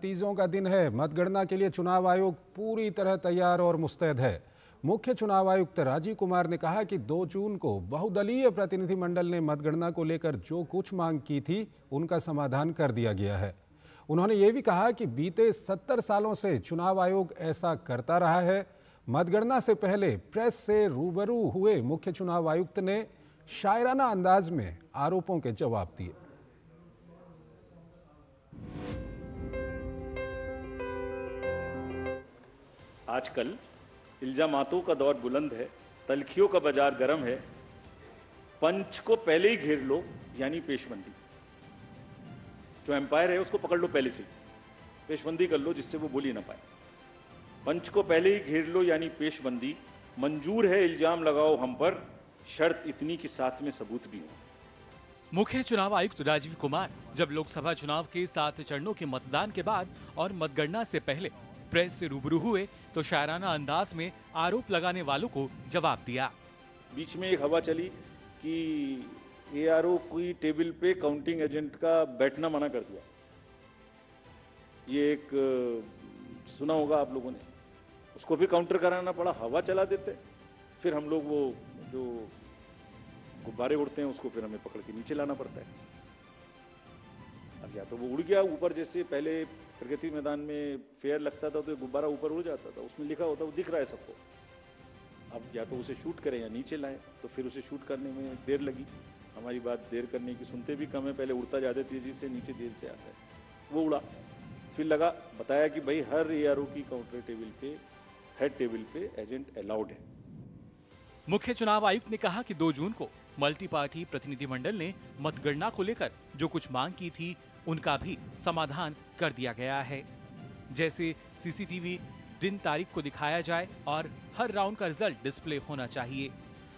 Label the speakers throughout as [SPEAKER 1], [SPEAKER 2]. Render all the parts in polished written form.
[SPEAKER 1] नतीजों का दिन है। मतगणना के लिए चुनाव आयोग पूरी तरह तैयार और मुस्तैद है। मुख्य चुनाव आयुक्त राजीव कुमार ने कहा कि 2 जून को बहुदलीय प्रतिनिधिमंडल ने मतगणना को लेकर जो कुछ मांग की थी उनका समाधान कर दिया गया है। उन्होंने ये भी कहा कि बीते 70 सालों से चुनाव आयोग ऐसा करता रहा है। मतगणना से पहले प्रेस से रूबरू हुए मुख्य चुनाव आयुक्त ने शायराना अंदाज में आरोपों के जवाब दिए।
[SPEAKER 2] आजकल इल्जामातों का दौर बुलंद है, तलखियों का बाजार गर्म है। पंच को पहले ही घेर लो यानी पेशबंदी। जो एम्पायर है उसको पकड़ लो पहले से, पेशबंदी कर लो जिससे वो बोल ही ना पाए। पंच को पहले ही घेर लो यानी पेशबंदी। मंजूर है इल्जाम लगाओ हम पर, शर्त इतनी कि साथ में सबूत भी हो।
[SPEAKER 3] मुख्य चुनाव आयुक्त राजीव कुमार जब लोकसभा चुनाव के 7 चरणों के मतदान के बाद और मतगणना से पहले प्रेस से रूबरू हुए तो शायराना अंदाज में आरोप लगाने वालों को जवाब दिया।
[SPEAKER 2] बीच में एक हवा चली कि एआरओ की टेबल पे काउंटिंग एजेंट का बैठना मना कर दिया। ये एक सुना होगा आप लोगों ने, उसको भी काउंटर कराना पड़ा। हवा चला देते, फिर हम लोग वो जो गुब्बारे उड़ते हैं उसको फिर हमें पकड़ के नीचे लाना पड़ता है। अब या तो वो उड़ गया ऊपर, जैसे पहले प्रगति मैदान में फेयर लगता था तो गुब्बारा ऊपर उड़ जाता था, उसमें लिखा होता वो दिख रहा है सबको। अब या तो उसे शूट करें या नीचे लाएं, तो फिर उसे शूट करने में देर लगी। हमारी बात देर करने की सुनते भी कम है, पहले उड़ता ज़्यादा तेजी से, नीचे देर से आता है। वो उड़ा, फिर लगा बताया कि भाई हर एआरओ की काउंटर टेबल पे, हेड टेबल पे एजेंट अलाउड है।
[SPEAKER 3] मुख्य चुनाव आयुक्त ने कहा कि 2 जून को मल्टी पार्टी प्रतिनिधिमंडल ने मतगणना को लेकर जो कुछ मांग की थी उनका भी समाधान कर दिया गया है। जैसे सीसीटीवी दिन तारीख को दिखाया जाए और हर राउंड का रिजल्ट डिस्प्ले होना चाहिए।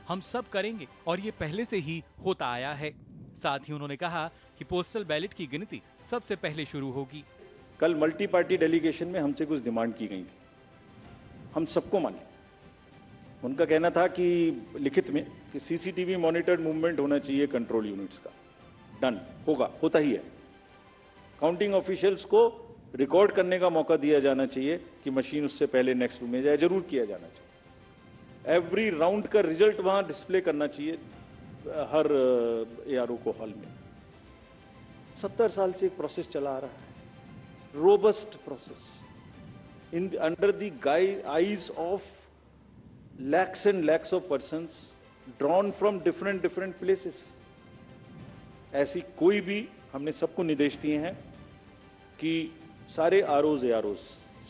[SPEAKER 3] हम सब करेंगे और ये पहले से ही होता आया है। साथ ही उन्होंने कहा कि पोस्टल बैलेट की गिनती सबसे पहले शुरू होगी।
[SPEAKER 2] कल मल्टी पार्टी डेलीगेशन में हमसे कुछ डिमांड की गई थी, हम सबको माने। उनका कहना था कि लिखित में कि सीसीटीवी मॉनिटर्ड मूवमेंट होना चाहिए कंट्रोल यूनिट्स का। डन होगा, होता ही है। काउंटिंग ऑफिशियल्स को रिकॉर्ड करने का मौका दिया जाना चाहिए कि मशीन उससे पहले नेक्स्ट रूम में जाए, जरूर किया जाना चाहिए। एवरी राउंड का रिजल्ट वहां डिस्प्ले करना चाहिए हर एआरओ को हॉल में। 70 साल से एक प्रोसेस चला आ रहा है, robust process in under the eyes of lakhs and lakhs of persons drawn from different places। ऐसी कोई भी, हमने सबको निर्देश दिए हैं कि सारे आरओज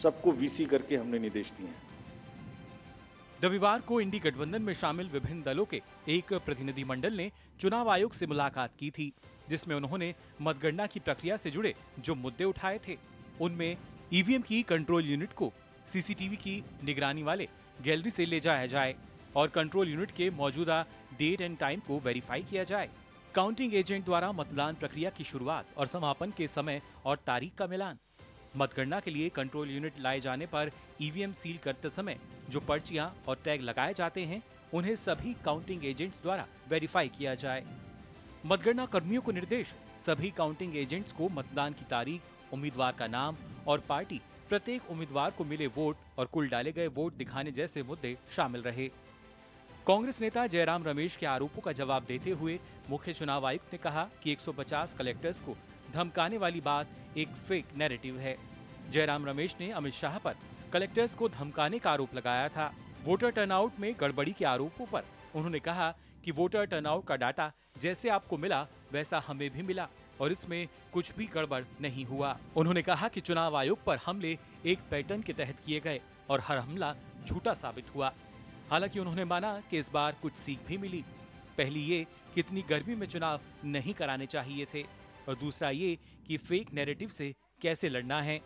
[SPEAKER 2] सबको वीसी करके हमने निर्देश दिए हैं।
[SPEAKER 3] रविवार को इंडी गठबंधन में शामिल विभिन्न दलों के एक प्रतिनिधिमंडल ने चुनाव आयोग से मुलाकात की थी, जिसमें उन्होंने मतगणना की प्रक्रिया से जुड़े जो मुद्दे उठाए थे उनमें ईवीएम की कंट्रोल यूनिट को सीसीटीवी की निगरानी वाले गैलरी से ले जाया जाए और कंट्रोल यूनिट के मौजूदा डेट एंड टाइम को वेरीफाई किया जाए। काउंटिंग एजेंट द्वारा मतदान प्रक्रिया की शुरुआत और समापन के समय और तारीख का मिलान। मतगणना के लिए कंट्रोल यूनिट लाए जाने पर ईवीएम सील करते समय जो पर्चियां और टैग लगाए जाते हैं उन्हें सभी काउंटिंग एजेंट्स द्वारा वेरीफाई किया जाए। मतगणना कर्मियों को निर्देश, सभी काउंटिंग एजेंट्स को मतदान की तारीख, उम्मीदवार का नाम और पार्टी, प्रत्येक उम्मीदवार को मिले वोट और कुल डाले गए वोट दिखाने जैसे मुद्दे शामिल रहे। कांग्रेस नेता जयराम रमेश के आरोपों का जवाब देते हुए मुख्य चुनाव आयुक्त ने कहा कि 150 कलेक्टर्स को धमकाने वाली बात एक फेक नैरेटिव है। जयराम रमेश ने अमित शाह पर कलेक्टर्स को धमकाने का आरोप लगाया था। वोटर टर्नआउट में गड़बड़ी के आरोपों पर उन्होंने कहा कि वोटर टर्नआउट का डाटा जैसे आपको मिला वैसा हमें भी मिला और इसमें कुछ भी गड़बड़ नहीं हुआ। उन्होंने कहा कि चुनाव आयोग पर हमले एक पैटर्न के तहत किए गए और हर हमला झूठा साबित हुआ। हालांकि उन्होंने माना कि इस बार कुछ सीख भी मिली। पहली ये कि इतनी गर्मी में चुनाव नहीं कराने चाहिए थे और दूसरा ये कि फेक नैरेटिव से कैसे लड़ना है।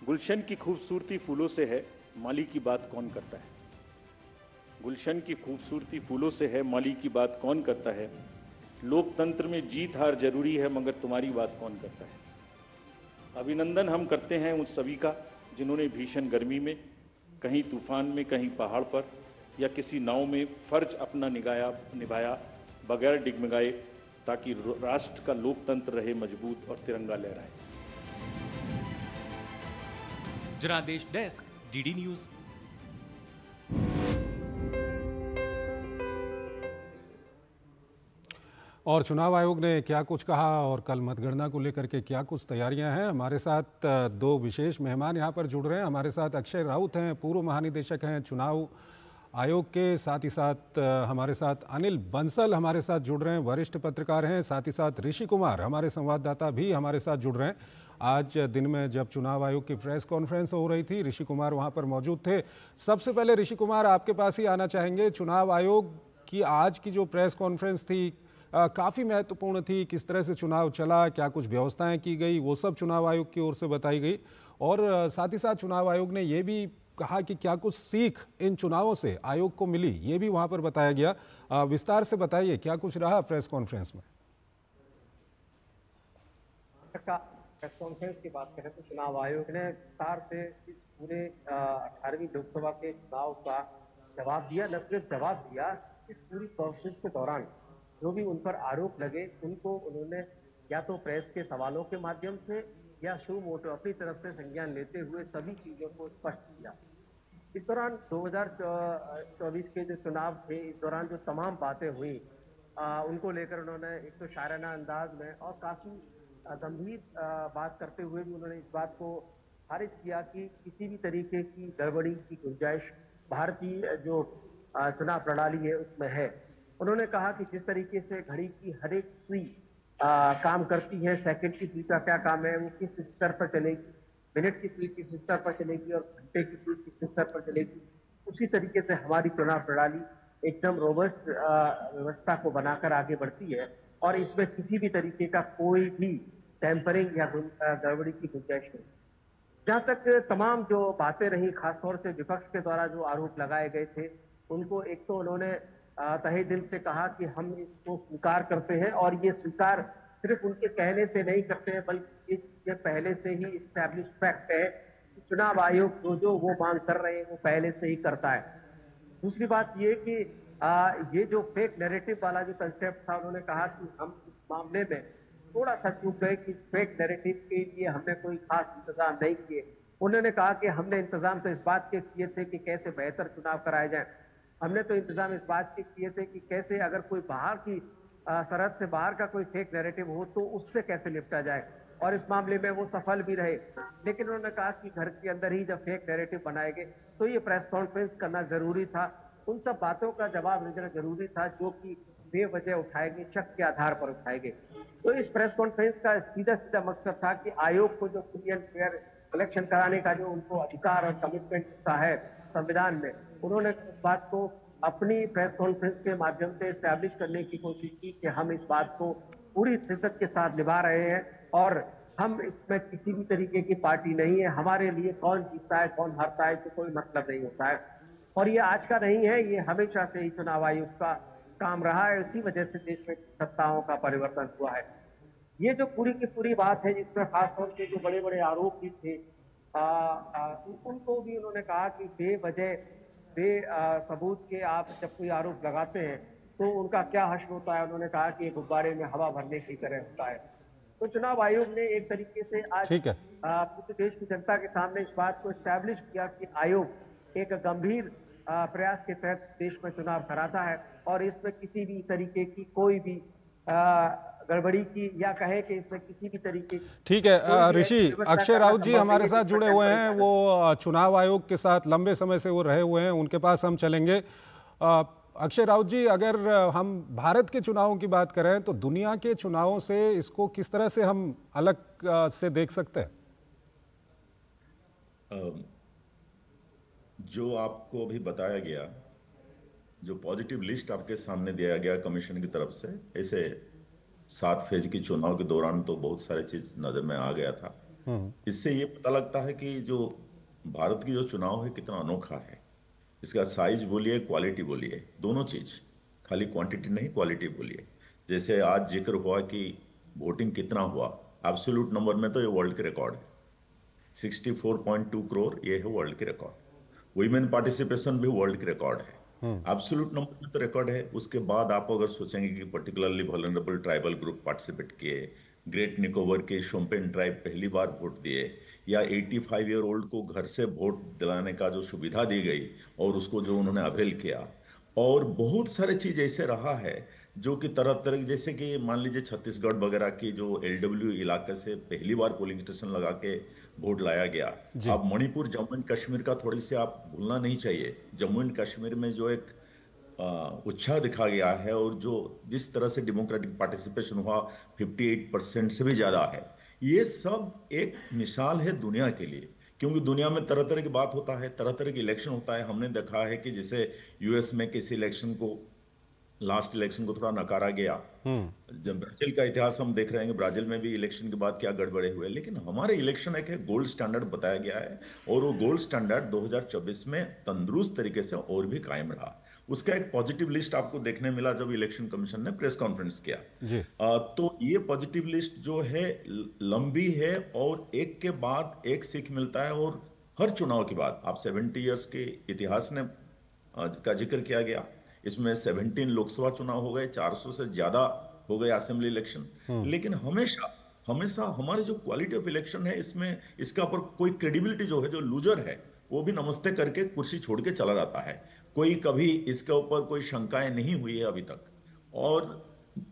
[SPEAKER 2] गुलशन की खूबसूरती फूलों से है, माली की बात कौन करता है। गुलशन की खूबसूरती फूलों से है, माली की बात कौन करता है। लोकतंत्र में जीत हार जरूरी है, मगर तुम्हारी बात कौन करता है। अभिनंदन हम करते हैं उन सभी का जिन्होंने भीषण गर्मी में, कहीं तूफान में, कहीं पहाड़ पर या किसी नाव में फर्ज अपना निभाया बगैर डिगमगाए, ताकि राष्ट्र का लोकतंत्र रहे मजबूत और तिरंगा लहराए।
[SPEAKER 3] जनादेश डेस्क, डीडी न्यूज।
[SPEAKER 1] और चुनाव आयोग ने क्या कुछ कहा और कल मतगणना को लेकर के क्या कुछ तैयारियां हैं, हमारे साथ दो विशेष मेहमान यहां पर जुड़ रहे हैं। हमारे साथ अक्षय राउत हैं, पूर्व महानिदेशक हैं चुनाव आयोग के, साथ ही साथ हमारे साथ अनिल बंसल हमारे साथ जुड़ रहे हैं, वरिष्ठ पत्रकार हैं, साथ ही साथ ऋषि कुमार हमारे संवाददाता भी हमारे साथ जुड़ रहे हैं। आज दिन में जब चुनाव आयोग की प्रेस कॉन्फ्रेंस हो रही थी, ऋषि कुमार वहां पर मौजूद थे। सबसे पहले ऋषि कुमार, आपके पास ही आना चाहेंगे। चुनाव आयोग की आज की जो प्रेस कॉन्फ्रेंस थी काफ़ी महत्वपूर्ण थी। किस तरह से चुनाव चला, क्या कुछ व्यवस्थाएं की गई, वो सब चुनाव आयोग की ओर से बताई गई। और साथ ही साथ चुनाव आयोग ने ये भी कहा कि क्या कुछ सीख इन चुनावों से आयोग को मिली, ये भी वहां पर बताया गया। विस्तार से बताइए क्या कुछ रहा प्रेस कॉन्फ्रेंस में।
[SPEAKER 4] प्रेस कॉन्फ्रेंस की बात करें तो चुनाव आयोग ने विस्तार से इस पूरे 18वीं लोकसभा के चुनाव का जवाब दिया। न सिर्फ जवाब दिया, इस पूरी प्रोसेस के दौरान जो भी उन पर आरोप लगे उनको उन्होंने या तो प्रेस के सवालों के माध्यम से या शो मोटो अपनी तरफ से संज्ञान लेते हुए सभी चीजों को स्पष्ट किया। इस दौरान 2024 के जो चुनाव थे, इस दौरान जो तमाम बातें हुई उनको लेकर उन्होंने एक तो शायराना अंदाज में और काफी गंभीर बात करते हुए भी उन्होंने इस बात को खारिज किया कि किसी भी तरीके की गड़बड़ी की गुंजाइश भारतीय जो चुनाव प्रणाली है उसमें है। उन्होंने कहा कि जिस तरीके से घड़ी की हर एक सुई काम करती है, सेकंड की सुई का क्या काम है, वो किस स्तर पर चलेगी, मिनट की सुई किस स्तर पर चलेगी और घंटे की सुई किस स्तर पर चलेगी, उसी तरीके से हमारी चुनाव प्रणाली एकदम रोबस्ट व्यवस्था को बनाकर आगे बढ़ती है और इसमें किसी भी तरीके का कोई भी टेम्परिंग या गड़बड़ी की गुंजाइश नहीं। जहां तक तमाम जो बातें रही, खासतौर से विपक्ष के द्वारा जो आरोप लगाए गए थे, उनको एक तो उन्होंने तहे दिल से कहा कि हम इसको स्वीकार करते हैं और ये स्वीकार सिर्फ उनके कहने से नहीं करते हैं, बल्कि ये पहले से ही इस्टेब्लिश फैक्ट है कि चुनाव आयोग जो वो मांग कर रहे हैं वो पहले से ही करता है। दूसरी बात ये कि ये जो फेक नैरेटिव वाला जो कंसेप्ट था, उन्होंने कहा कि हम इस मामले में थोड़ा सा चूक गए कि इस फेक नैरेटिव के लिए हमने कोई खास इंतजाम नहीं किए। उन्होंने कहा कि हमने इंतजाम तो इस बात के किए थे कि कैसे बेहतर चुनाव कराए जाए, हमने तो इंतजाम इस बात के किए थे कि कैसे अगर कोई बाहर की सरहद से बाहर का कोई फेक नैरेटिव हो तो उससे कैसे निपटा जाए, और इस मामले में वो सफल भी रहे। लेकिन उन्होंने कहा कि घर के अंदर ही जब फेक नैरेटिव बनाए गए तो ये प्रेस कॉन्फ्रेंस करना जरूरी था, उन सब बातों का जवाब देना जरूरी था जो कि बेवजह उठाए गए, शक के आधार पर उठाए गए। तो इस प्रेस कॉन्फ्रेंस का सीधा सीधा मकसद था कि आयोग को जो फ्री एंड फेयर इलेक्शन कराने का जो उनको अधिकार और कमिटमेंट होता है संविधान में, उन्होंने इस बात को अपनी प्रेस कॉन्फ्रेंस के माध्यम से एस्टैब्लिश करने की कोशिश की कि हम इस बात को पूरी शिद्दत के साथ निभा रहे हैं और हम इसमें किसी भी तरीके की पार्टी नहीं है। हमारे लिए कौन जीतता है कौन हारता है इससे कोई मतलब नहीं होता है, और ये आज का नहीं है, ये हमेशा से ही चुनाव आयोग का काम रहा है। इसी वजह से देश में सत्ताओं का परिवर्तन हुआ है। ये जो पूरी की पूरी बात है जिसमें खासतौर से जो बड़े बड़े आरोप भी थे, उनको भी उन्होंने कहा कि बेवजह सबूत के आप जब कोई आरोप लगाते हैं तो उनका क्या हश्र होता है। उन्होंने कहा कि गुब्बारे में हवा भरने की तरह होता है। तो चुनाव आयोग ने एक तरीके से आज पूरे देश की जनता के सामने इस बात को एस्टैब्लिश किया कि आयोग एक गंभीर प्रयास के तहत देश में चुनाव कराता है और इसमें किसी भी तरीके की कोई भी गड़बड़ी की या कहे कि इसमें किसी भी तरीके की।
[SPEAKER 1] ठीक है ऋषि, अक्षय राउत जी हमारे साथ जुड़े हुए हैं, वो चुनाव आयोग के साथ लंबे समय से वो रहे हुए हैं, उनके पास हम चलेंगे। अक्षय राउत जी, अगर हम भारत के चुनावों की बात करें तो दुनिया के चुनावों से इसको किस तरह से हम अलग से देख सकते हैं?
[SPEAKER 5] जो आपको अभी बताया गया, जो पॉजिटिव लिस्ट आपके सामने दिया गया कमीशन की तरफ से, ऐसे 7 फेज के चुनाव के दौरान तो बहुत सारे चीज नजर में आ गया था। इससे ये पता लगता है कि जो भारत की जो चुनाव है कितना अनोखा है। इसका साइज बोलिए, क्वालिटी बोलिए, दोनों चीज, खाली क्वांटिटी नहीं क्वालिटी बोलिए। जैसे आज जिक्र हुआ कि वोटिंग कितना हुआ, एब्सोल्यूट नंबर में तो ये वर्ल्ड के रिकॉर्ड है, 64.2 करोड़, ये है वर्ल्ड के रिकॉर्ड। वुमेन पार्टिसिपेशन भी वर्ल्ड के रिकॉर्ड है, एब्सोल्यूट नंबर में तो रिकॉर्ड है। उसके बाद आप अगर सोचेंगे कि particularly vulnerable tribal group participate किए, ग्रेट निकोबर के शोम्पेन ट्राइब पहली बार वोट दिए, या 85 ईयर ओल्ड को घर से वोट दिलाने का जो सुविधा दी गई और उसको जो उन्होंने अवेल किया, और बहुत सारे चीज ऐसे रहा है जो कि तरह तरह, जैसे कि मान लीजिए छत्तीसगढ़ वगैरह की जो एलडब्ल्यू इलाके से पहली बार पोलिंग स्टेशन लगा के वोट लाया गया।
[SPEAKER 1] जी।
[SPEAKER 5] अब मणिपुर, जम्मू एंड कश्मीर का थोड़ी सी आप भूलना नहीं चाहिए। जम्मू एंड कश्मीर में जो एक उत्साह दिखा गया है और जो जिस तरह से डेमोक्रेटिक पार्टिसिपेशन हुआ 58% से भी ज्यादा है, ये सब एक मिसाल है दुनिया के लिए। क्योंकि दुनिया में तरह तरह की बात होता है, तरह तरह की इलेक्शन होता है। हमने देखा है कि जैसे यूएस में किसी इलेक्शन को, लास्ट इलेक्शन को थोड़ा नकारा गया। जब ब्राजील का इतिहास हम देख रहे हैं कि ब्राजील में भी इलेक्शन के बाद क्या गड़बड़े हुए, लेकिन हमारे इलेक्शन एक है गोल्ड स्टैंडर्ड बताया गया है, और वो गोल्ड स्टैंडर्ड 2024 में तंदुरुस्त तरीके से और भी कायम रहा। उसका एक पॉजिटिव लिस्ट आपको देखने मिला जब इलेक्शन कमीशन ने प्रेस कॉन्फ्रेंस किया।
[SPEAKER 1] जी।
[SPEAKER 5] तो ये पॉजिटिव लिस्ट जो है लंबी है, और एक के बाद एक सीख मिलता है। और हर चुनाव के बाद आप 70 ईयर्स के इतिहास ने का जिक्र किया गया। इसमें 17 लोकसभा चुनाव हो गए, 400 से ज्यादा हो गए असेंबली इलेक्शन। लेकिन हमेशा हमेशा हमारे जो क्वालिटी ऑफ इलेक्शन है, इसमें इसका पर कोई क्रेडिबिलिटी जो है, जो लूजर है वो भी नमस्ते करके कुर्सी छोड़ के चला जाता है। कोई कभी इसके ऊपर कोई शंकाएं नहीं हुई है अभी तक। और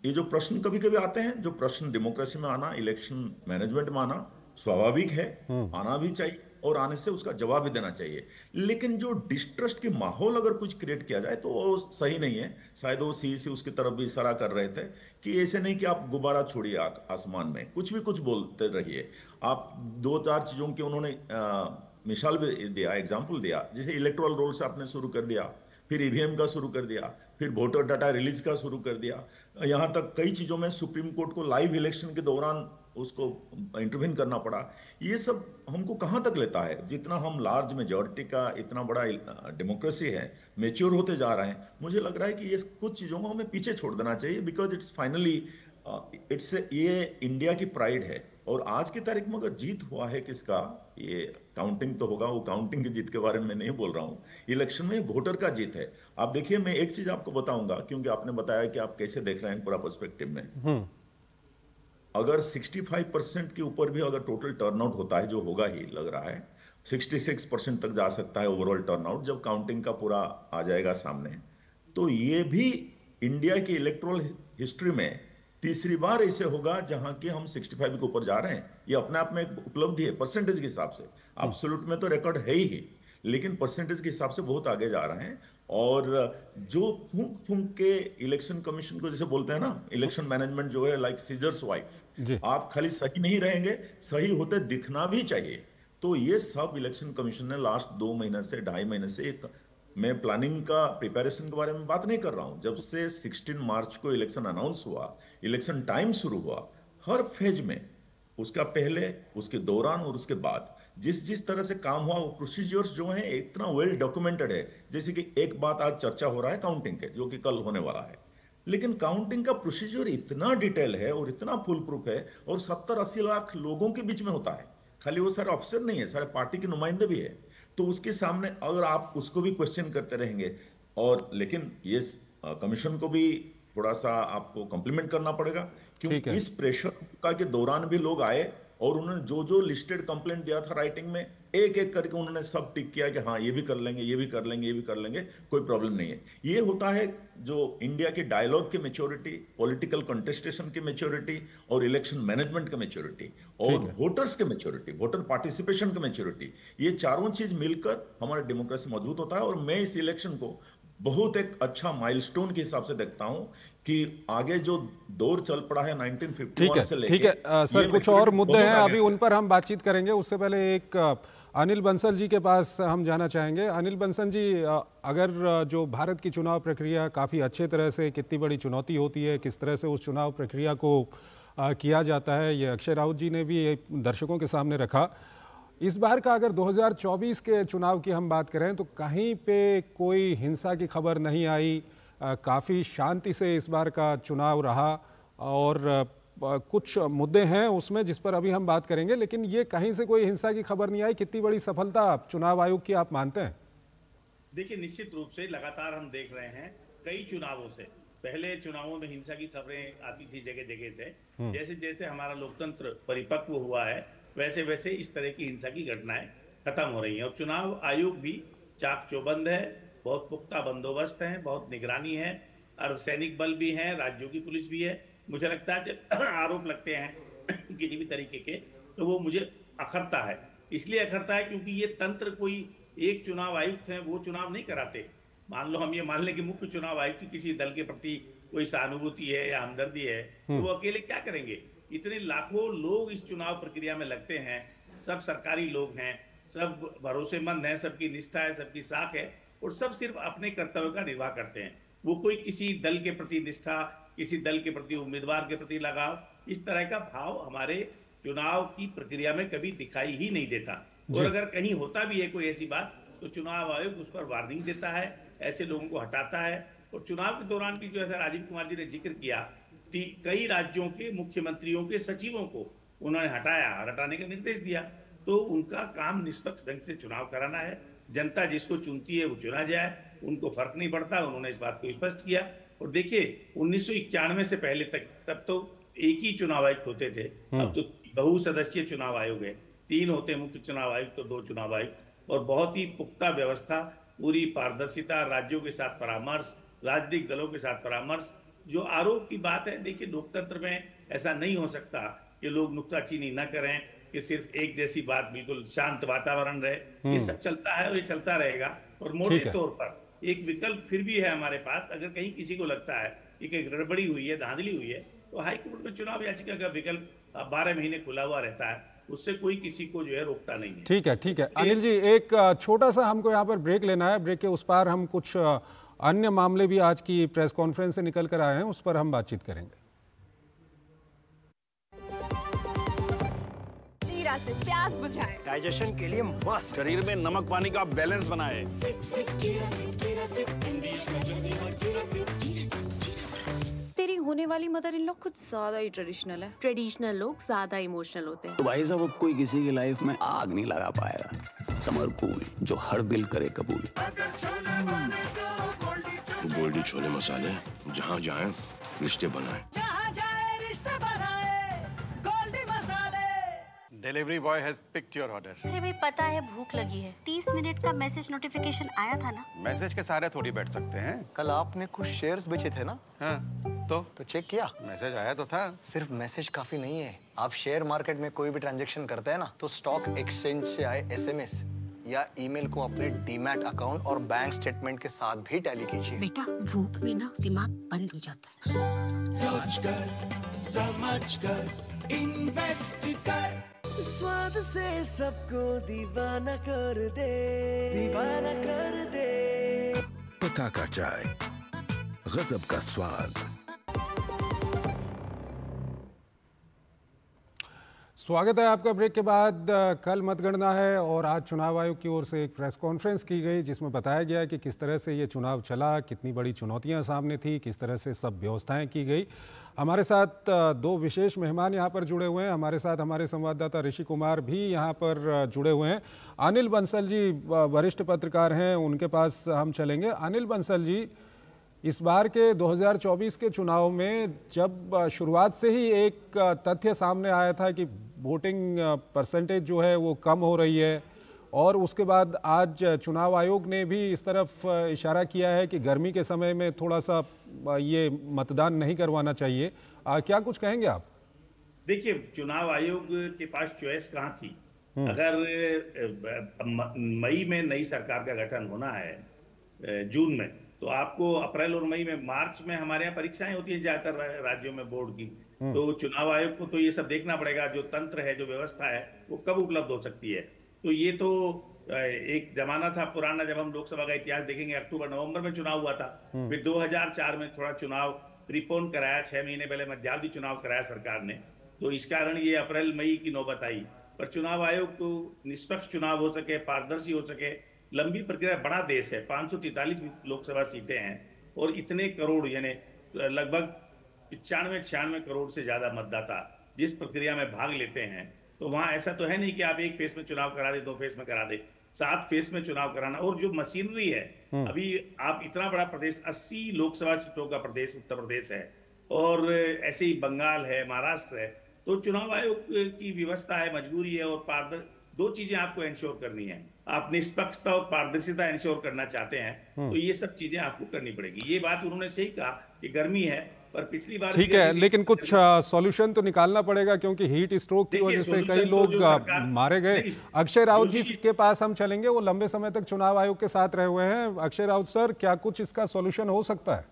[SPEAKER 5] ये जो प्रश्न कभी कभी आते हैं, जो प्रश्न डेमोक्रेसी में आना, इलेक्शन मैनेजमेंट में आना स्वाभाविक है, आना भी चाहिए, और आने से उसका जवाब भी देना चाहिए। लेकिन जो डिस्ट्रस्ट की माहौल अगर कुछ क्रिएट किया जाए तो वो सही नहीं है। शायद वो सीईसी उसकी तरफ भी इशारा कर रहे थे कि ऐसे नहीं कि आप गुब्बारा छोड़िए आसमान में, कुछ भी कुछ बोलते रहिए। आप दो चार चीजों की उन्होंने मिसाल भी दिया, एग्जाम्पल दिया। जैसे इलेक्टोरल रोल से आपने शुरू कर दिया, फिर ईवीएम का शुरू कर दिया, फिर वोटर डाटा रिलीज का शुरू कर दिया, यहाँ तक कई चीजों में सुप्रीम कोर्ट को लाइव इलेक्शन के दौरान उसको इंटरवीन करना पड़ा। ये सब हमको कहाँ तक लेता है? जितना हम लार्ज मेजॉरिटी का इतना बड़ा डेमोक्रेसी है, मेच्योर होते जा रहे हैं, मुझे लग रहा है कि ये कुछ चीजों को हमें पीछे छोड़ देना चाहिए। बिकॉज इट्स फाइनली इट्स ये इंडिया की प्राइड है। और आज की तारीख में अगर जीत हुआ है किसका, ये काउंटिंग तो होगा, वो काउंटिंग की जीत के बारे में नहीं बोल रहा हूं, इलेक्शन में वोटर का जीत है। आप देखिए, मैं एक चीज आपको बताऊंगा, क्योंकि आपने बताया कि आप कैसे देख रहे हैं पूरा पर्सपेक्टिव में। अगर 65% के ऊपर भी अगर टोटल टर्नआउट होता है, जो होगा ही लग रहा है, 66% तक जा सकता है ओवरऑल टर्नआउट जब काउंटिंग का पूरा आ जाएगा सामने, तो ये भी इंडिया की इलेक्टोरल हिस्ट्री में तीसरी बार ऐसे होगा जहां कि हम 65 के ऊपर जा रहे हैं। ये अपने आप में एक उपलब्धि है परसेंटेज के हिसाब से। एब्सोल्यूट में तो रिकॉर्ड है ही, लेकिन परसेंटेज के हिसाब से बहुत आगे जा रहे हैं। और जो फूंक फूंक के इलेक्शन कमीशन को जैसे बोलते हैं ना, इलेक्शन मैनेजमेंट जो है लाइक सीजर्स वाइफ, आप खाली सही नहीं रहेंगे, सही होते दिखना भी चाहिए। तो ये सब इलेक्शन कमीशन ने लास्ट 2 महीने से 2.5 महीने से, एक मैं प्लानिंग का प्रिपरेशन के बारे में बात नहीं कर रहा हूं, जब से 16 मार्च को इलेक्शन अनाउंस हुआ, इलेक्शन टाइम शुरू हुआ, हर फेज में, उसका पहले, उसके दौरान और उसके बाद जिस जिस तरह से काम हुआ, वो प्रोसीजर्स जो हैं इतना वेल डॉक्यूमेंटेड है। जैसे कि एक बात आज चर्चा हो रहा है काउंटिंग के, जो कि कल होने वाला है, लेकिन काउंटिंग का प्रोसीजर इतना डिटेल है और इतना फुल प्रूफ है, और 70-80 लाख लोगों के बीच में होता है। खाली वो सारे ऑफिसर नहीं है, सारे पार्टी के नुमाइंदे भी है। तो उसके सामने अगर आप उसको भी क्वेश्चन करते रहेंगे, और लेकिन ये कमीशन को भी थोड़ा सा आपको कॉम्प्लीमेंट करना पड़ेगा, क्योंकि इस प्रेशर का के दौरान भी लोग आए और उन्होंने जो जो लिस्टेड कंप्लेंट दिया था राइटिंग में, एक एक करके उन्होंने सब टिक किया कि हाँ ये भी कर लेंगे, ये भी कर लेंगे, ये भी कर लेंगे, कोई प्रॉब्लम नहीं है। ये होता है जो इंडिया के डायलॉग की मैच्योरिटी, पॉलिटिकल कंटेस्टेशन की मैच्योरिटी, और इलेक्शन मैनेजमेंट की मैच्योरिटी, और वोटर्स की मैच्योरिटी, वोटर पार्टिसिपेशन की मैच्योरिटी। ये चारों चीज मिलकर हमारा डेमोक्रेसी मजबूत होता है। और मैं इस इलेक्शन को बहुत एक अच्छा माइलस्टोन के हिसाब से देखता हूं कि आगे जो दौर चल पड़ा है 1951 से लेकर,
[SPEAKER 1] ठीक है सर, कुछ और मुद्दे हैं, अभी उन पर हम बातचीत करेंगे। उससे पहले एक अनिल बंसल जी के पास हम जाना चाहेंगे। अनिल बंसल जी, अगर जो भारत की चुनाव प्रक्रिया काफ़ी अच्छे तरह से, कितनी बड़ी चुनौती होती है, किस तरह से उस चुनाव प्रक्रिया को किया जाता है, ये अक्षय राउत जी ने भी दर्शकों के सामने रखा। इस बार का अगर 2024 के चुनाव की हम बात करें तो कहीं पे कोई हिंसा की खबर नहीं आई, काफ़ी शांति से इस बार का चुनाव रहा, और कुछ मुद्दे हैं उसमें जिस पर अभी हम बात करेंगे, लेकिन ये कहीं से कोई हिंसा की खबर नहीं आई। कितनी बड़ी सफलता चुनाव आयोग की आप मानते हैं?
[SPEAKER 6] देखिए, निश्चित रूप से लगातार हम देख रहे हैं कई चुनावों से, पहले चुनावों में हिंसा की खबरें आती थी जगह जगह से। जैसे जैसे हमारा लोकतंत्र परिपक्व हुआ है, वैसे वैसे इस तरह की हिंसा की घटनाएं खत्म हो रही हैं। और चुनाव आयोग भी चाक चौबंद है, बहुत पुख्ता बंदोबस्त है, बहुत निगरानी है, अर्धसैनिक बल भी है, राज्यों की पुलिस भी है। मुझे लगता है जब आरोप लगते हैं किसी भी तरीके के, तो वो मुझे अखरता है। इसलिए अखरता है क्योंकि ये तंत्र कोई एक चुनाव आयुक्त है वो चुनाव नहीं कराते। मान लो हम ये मान लें कि मुख्य चुनाव आयुक्त की किसी दल के प्रति कोई सहानुभूति है या हमदर्दी है, तो वो अकेले क्या करेंगे? इतने लाखों लोग इस चुनाव प्रक्रिया में लगते हैं, सब सरकारी लोग हैं, सब भरोसेमंद हैं, सबकी निष्ठा है, सबकी साख है, और सब सिर्फ अपने कर्तव्य का निर्वाह करते हैं। वो कोई किसी दल के प्रति निष्ठा, किसी दल के प्रति उम्मीदवार के प्रति लगाव, इस तरह का भाव हमारे चुनाव की प्रक्रिया में कभी दिखाई ही नहीं देता। और अगर कहीं होता भी है कोई ऐसी बात, तो चुनाव आयोग उस पर वार्निंग देता है, ऐसे लोगों को हटाता है। और चुनाव के दौरान भी जो ऐसा राजीव कुमार जी ने जिक्र किया, कई राज्यों के मुख्यमंत्रियों के सचिवों को उन्होंने हटाने का निर्देश दिया। तो उनका काम निष्पक्ष ढंग से चुनाव कराना है। जनता जिसको चुनती है वो चुना जाए, उनको फर्क नहीं पड़ता। उन्होंने इस बात को स्पष्ट किया। और देखिए 1991 से पहले तक तब तो एक ही चुनाव आयुक्त होते थे, अब तो बहुसदस्यीय चुनाव आयोग है, 3 होते मुख्य चुनाव आयुक्त तो 2 चुनाव आयुक्त, और बहुत ही पुख्ता व्यवस्था, पूरी पारदर्शिता, राज्यों के साथ परामर्श, राजनीतिक दलों के साथ परामर्श। जो आरोप की बात है, देखिए लोकतंत्र में ऐसा नहीं हो सकता कि लोग नुक्ताचीनी न करें, कि सिर्फ एक जैसी बात, बिल्कुल शांत वातावरण रहे। ये सब चलता है और ये चलता रहेगा। और मोटे तौर पर एक विकल्प फिर भी है हमारे पास, अगर कहीं किसी को लगता है कि गड़बड़ी हुई है, धांधली हुई है, तो हाईकोर्ट में चुनाव याचिका का विकल्प 12 महीने खुला हुआ रहता है, उससे कोई किसी को जो है रोकता नहीं है।
[SPEAKER 1] ठीक है, ठीक है। अनिल जी, एक छोटा सा हमको यहाँ पर ब्रेक लेना है। ब्रेक के उस पार हम कुछ अन्य मामले भी आज की प्रेस कॉन्फ्रेंस से निकल कर आए हैं, उस पर हम बातचीत करेंगे।
[SPEAKER 7] जीरा से प्यास बुझाए,
[SPEAKER 8] डाइजेशन के लिए मस्त, शरीर में नमक पानी का बैलेंस बनाए।
[SPEAKER 7] तेरी होने वाली मदर इन लॉ कुछ ज्यादा ही ट्रेडिशनल है।
[SPEAKER 9] ट्रेडिशनल लोग ज्यादा इमोशनल होते हैं।
[SPEAKER 10] तो भाई साहब, अब कोई किसी की लाइफ में आग नहीं लगा पाएगा। समर कूल, जो हर दिल करे कबूल।
[SPEAKER 11] गोल्डी छोले मसाले, जहाँ जाए रिश्ते बनाए,
[SPEAKER 12] जहाँ जाए रिश्ते बनाए, गोल्डी मसाले।
[SPEAKER 13] Delivery boy has picked your order.
[SPEAKER 9] अरे भाई, पता है भूख लगी है। 30 मिनट का मैसेज नोटिफिकेशन आया था ना।
[SPEAKER 13] मैसेज के सारे थोड़ी बैठ सकते हैं।
[SPEAKER 14] कल आपने कुछ शेयर्स बेचे थे ना?
[SPEAKER 13] हाँ, तो
[SPEAKER 14] चेक किया?
[SPEAKER 13] मैसेज आया तो था।
[SPEAKER 14] सिर्फ मैसेज काफी नहीं है। आप शेयर मार्केट में कोई भी ट्रांजैक्शन करते हैं ना, तो स्टॉक एक्सचेंज से आए SMS या ईमेल को अपने डीमैट अकाउंट और बैंक स्टेटमेंट के साथ भी टैली कीजिए।
[SPEAKER 9] बेटा, भूख में ना दिमाग बंद हो जाता है।
[SPEAKER 12] सोच कर, समझ कर, इन्वेस्ट कर, स्वाद से सबको दीवाना कर दे, दीवाना कर दे।
[SPEAKER 11] पता का चाय, गजब का स्वाद।
[SPEAKER 1] स्वागत है आपका ब्रेक के बाद। कल मतगणना है और आज चुनाव आयोग की ओर से एक प्रेस कॉन्फ्रेंस की गई, जिसमें बताया गया कि किस तरह से ये चुनाव चला, कितनी बड़ी चुनौतियां सामने थी, किस तरह से सब व्यवस्थाएं की गई। हमारे साथ 2 विशेष मेहमान यहां पर जुड़े हुए हैं। हमारे साथ हमारे संवाददाता ऋषि कुमार भी यहां पर जुड़े हुए हैं। अनिल बंसल जी वरिष्ठ पत्रकार हैं, उनके पास हम चलेंगे। अनिल बंसल जी, इस बार के 2024 के चुनाव में जब शुरुआत से ही एक तथ्य सामने आया था कि वोटिंग परसेंटेज जो है वो कम हो रही है, और उसके बाद आज चुनाव आयोग ने भी इस तरफ इशारा किया है कि गर्मी के समय में थोड़ा सा ये मतदान नहीं करवाना चाहिए। क्या कुछ कहेंगे आप?
[SPEAKER 6] देखिए, चुनाव आयोग के पास चॉइस कहाँ थी? अगर मई में नई सरकार का गठन होना है, जून में, तो आपको अप्रैल और मई में, मार्च में हमारे यहाँ परीक्षाएं होती है ज्यादातर राज्यों में बोर्ड की। तो चुनाव आयोग को तो ये सब देखना पड़ेगा, जो तंत्र है, जो व्यवस्था है, वो कब उपलब्ध हो सकती है। तो ये तो एक जमाना था पुराना, जब हम लोकसभा का इतिहास देखेंगे, अक्टूबर नवंबर में चुनाव हुआ था। फिर 2004 में थोड़ा चुनाव प्रीपोन कराया, 6 महीने पहले मध्यावधि चुनाव कराया सरकार ने। तो इस कारण ये अप्रैल मई की नौबत आई। पर चुनाव आयोग को निष्पक्ष चुनाव हो सके, पारदर्शी हो सके, लंबी प्रक्रिया, बड़ा देश है, 543 लोकसभा सीटें हैं, और इतने करोड़, यानी लगभग 95-96 करोड़ से ज्यादा मतदाता जिस प्रक्रिया में भाग लेते हैं, तो वहां ऐसा तो है नहीं कि आप एक फेस में चुनाव करा दे, 2 फेस में करा दे, 7 फेस में चुनाव कराना। और जो मशीनरी है, अभी आप इतना बड़ा प्रदेश, 80 लोकसभा सीटों का प्रदेश उत्तर प्रदेश है, और ऐसे ही बंगाल है, महाराष्ट्र है, तो चुनाव आयोग की व्यवस्था है, मजबूरी है और दो चीजें आपको इंश्योर करनी है। आप निष्पक्षता और पारदर्शिता इंश्योर करना चाहते हैं तो ये सब चीजें आपको करनी पड़ेगी। ये बात उन्होंने सही कहा कि गर्मी है, पर पिछली बार
[SPEAKER 1] ठीक है, लेकिन कुछ सॉल्यूशन तो निकालना पड़ेगा क्योंकि हीट स्ट्रोक की वजह से कई लोग मारे गए। अक्षय राउत जी के पास हम चलेंगे, वो लंबे समय तक चुनाव आयोग के साथ रहे हुए हैं। अक्षय राउत सर, क्या कुछ इसका सॉल्यूशन हो सकता है?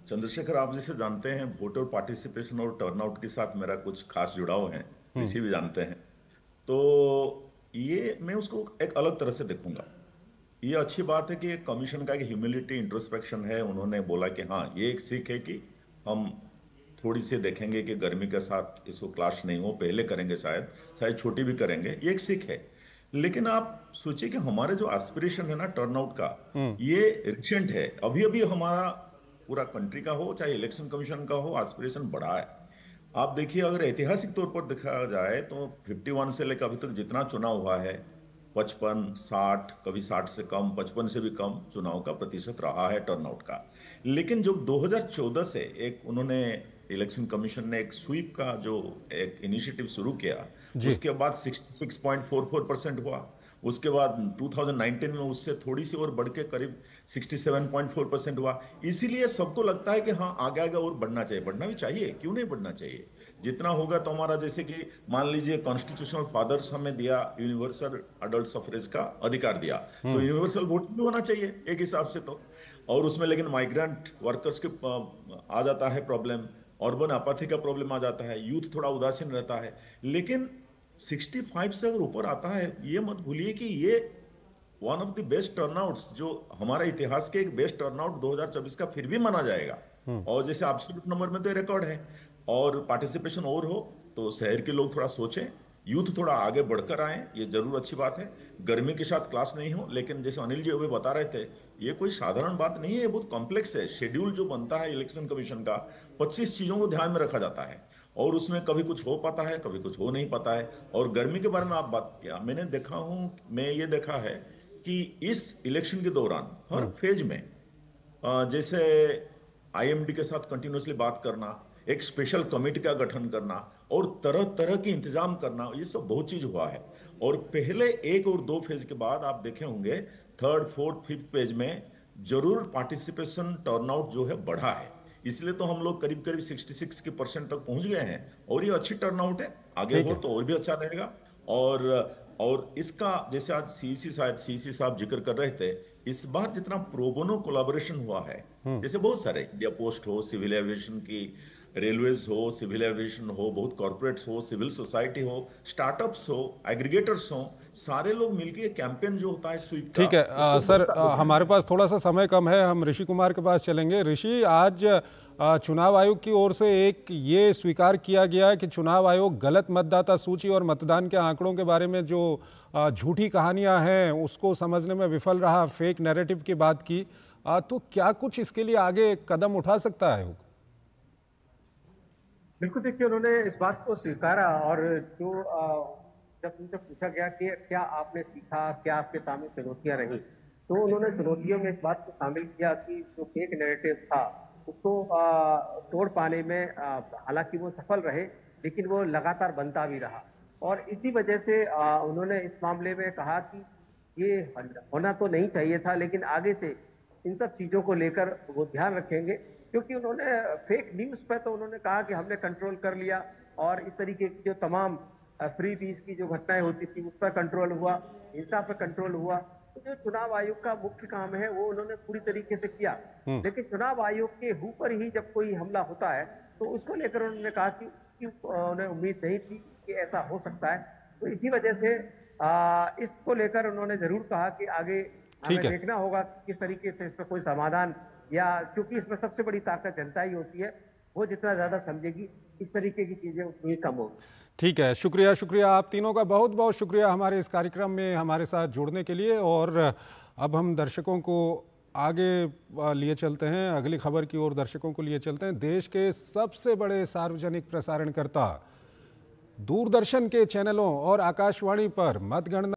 [SPEAKER 5] चंद्रशेखर, आप जैसे जानते हैं वोटर पार्टिसिपेशन और टर्नआउट के साथ मेरा कुछ खास जुड़ाव है, इसी भी जानते हैं। तो ये मैं उसको एक अलग तरह से देखूंगा। ये अच्छी बात है कि कमीशन का एक ह्यूमिलिटी इंट्रोस्पेक्शन है। उन्होंने बोला कि हाँ, ये एक सीख है कि हम थोड़ी सी देखेंगे कि गर्मी के साथ इसको क्लाश नहीं हो, पहले करेंगे, शायद छोटी भी करेंगे, ये एक सीख है। लेकिन आप सोचिए कि हमारे जो एस्पिरेशन है ना टर्नआउट का, ये रिसेंट है। अभी अभी हमारा पूरा कंट्री का हो चाहे इलेक्शन कमीशन का हो, एस्पिरेशन बढ़ा है। आप देखिए, अगर ऐतिहासिक तौर पर देखा जाए तो 51 से लेकर अभी तक जितना चुनाव हुआ है, 55, 60, कभी 60 से कम, 55 से भी कम चुनाव का प्रतिशत रहा है टर्नआउट का। लेकिन जब 2014 से एक उन्होंने इलेक्शन कमीशन ने एक स्वीप का जो एक इनिशिएटिव शुरू किया, उसके बाद 66.44% हुआ। उसके बाद 2019 में उससे थोड़ी सी और बढ़ के करीब 67.4% हुआ। इसीलिए सबको लगता है कि हाँ, आगे आगे और बढ़ना चाहिए। बढ़ना भी चाहिए, क्यों नहीं बढ़ना चाहिए? जितना होगा तो हमारा, जैसे कि मान लीजिए कॉन्स्टिट्यूशनल फादर्स हमें दिया यूनिवर्सल अडल्ट सफरेज का अधिकार दिया, तो यूनिवर्सल वोट भी होना चाहिए एक हिसाब से तो। और उसमें लेकिन माइग्रेंट वर्कर्स के आ जाता है प्रॉब्लम, अर्बन अपैथी का प्रॉब्लम आ जाता है, यूथ थोड़ा उदासीन रहता है। लेकिन 65 से अगर ऊपर आता है, ये मत भूलिए कि ये one of the best turnouts, जो हमारा इतिहास के एक बेस्ट टर्नआउट 2024 का फिर भी माना जाएगा। और जैसे एब्सोल्यूट नंबर में तो रिकॉर्ड है, और पार्टिसिपेशन और हो तो शहर के लोग थोड़ा सोचें, यूथ थोड़ा आगे बढ़कर आए, ये जरूर अच्छी बात है। गर्मी के साथ क्लास नहीं हो, लेकिन जैसे अनिल जी अभी बता रहे थे, ये कोई साधारण बात नहीं है, ये बहुत कॉम्प्लेक्स है। शेड्यूल जो बनता है इलेक्शन कमीशन का, 25 चीजों को ध्यान में रखा जाता है और उसमें कभी कुछ हो पाता है, कभी कुछ हो नहीं पाता है। और गर्मी के बारे में आप बात किया, मैंने देखा हूं, मैं ये देखा है कि इस इलेक्शन के दौरान हर फेज में जैसे IMD के साथ कंटिन्यूसली बात करना, एक स्पेशल कमेटी का गठन करना और तरह तरह के इंतजाम करना, ये सब बहुत चीज हुआ है। और पहले 1 और 2 फेज के बाद आप देखे होंगे 3rd, 4th, 5th पेज में जरूर पार्टिसिपेशन टर्नआउट जो है बढ़ा है। इसलिए तो हम लोग करीब करीब 66% तक पहुंच गए हैं और ये अच्छी टर्नआउट है। आगे हो तो और भी अच्छा रहेगा। और इसका जैसे आज सीसी साहब जिक्र कर रहे थे, इस बार जितना प्रोबोनो कोलैबोरेशन हुआ है, जैसे बहुत सारे इंडिया पोस्ट हो, सिविल एविएशन की, रेलवेज हो, सिविल एविएशन हो, बहुत कॉर्पोरेट्स हो, सिविल सोसाइटी हो, स्टार्टअप्स हो, एग्रीगेटर्स हो, सारे लोग मिलकर कैंपेन जो होता है स्वीप का।
[SPEAKER 1] ठीक है सर, हमारे पास थोड़ा सा समय कम है, हम ऋषि कुमार के पास चलेंगे। ऋषि, आज चुनाव आयोग की ओर से एक ये स्वीकार किया गया है कि चुनाव आयोग गलत मतदाता सूची और मतदान के आंकड़ों के बारे में जो झूठी कहानियां हैं उसको समझने में विफल रहा, फेक नैरेटिव की बात की। तो क्या कुछ इसके लिए आगे कदम उठा सकता है आयोग?
[SPEAKER 4] बिल्कुल, देखिए, उन्होंने इस बात को स्वीकारा और जो जब उनसे पूछा गया कि क्या आपने सीखा, क्या आपके सामने चुनौतियां रही, तो उन्होंने चुनौतियों में इस बात को शामिल किया कि जो फेक नैरेटिव था उसको तोड़ पाने में हालांकि वो सफल रहे, लेकिन वो लगातार बनता भी रहा। और इसी वजह से उन्होंने इस मामले में कहा कि ये होना तो नहीं चाहिए था, लेकिन आगे से इन सब चीज़ों को लेकर वो ध्यान रखेंगे। क्योंकि उन्होंने फेक न्यूज़ पर तो उन्होंने कहा कि हमने कंट्रोल कर लिया और इस तरीके की जो तमाम फ्री बीज की जो घटनाएं होती थी उस पर कंट्रोल हुआ, हिंसा पर कंट्रोल हुआ। तो जो चुनाव आयोग का मुख्य काम है वो उन्होंने पूरी तरीके से किया, लेकिन चुनाव आयोग के ऊपर ही जब कोई हमला होता है तो उसको लेकर उन्होंने कहा कि उसकी उन्हें उम्मीद नहीं थी कि ऐसा हो सकता है। तो इसी वजह से इसको लेकर उन्होंने जरूर कहा कि आगे हमें देखना होगा किस तरीके से इस पर कोई समाधान, या क्योंकि इसमें सबसे बड़ी ताकत जनता ही होती है, वो जितना ज्यादा समझेगी इस तरीके की चीजें उतनी कम होगी।
[SPEAKER 1] ठीक है, शुक्रिया आप तीनों का बहुत बहुत शुक्रिया हमारे इस कार्यक्रम में हमारे साथ जुड़ने के लिए। और अब हम दर्शकों को आगे लिए चलते हैं, अगली खबर की ओर दर्शकों को लिए चलते हैं। देश के सबसे बड़े सार्वजनिक प्रसारणकर्ता दूरदर्शन के चैनलों और आकाशवाणी पर मतगणना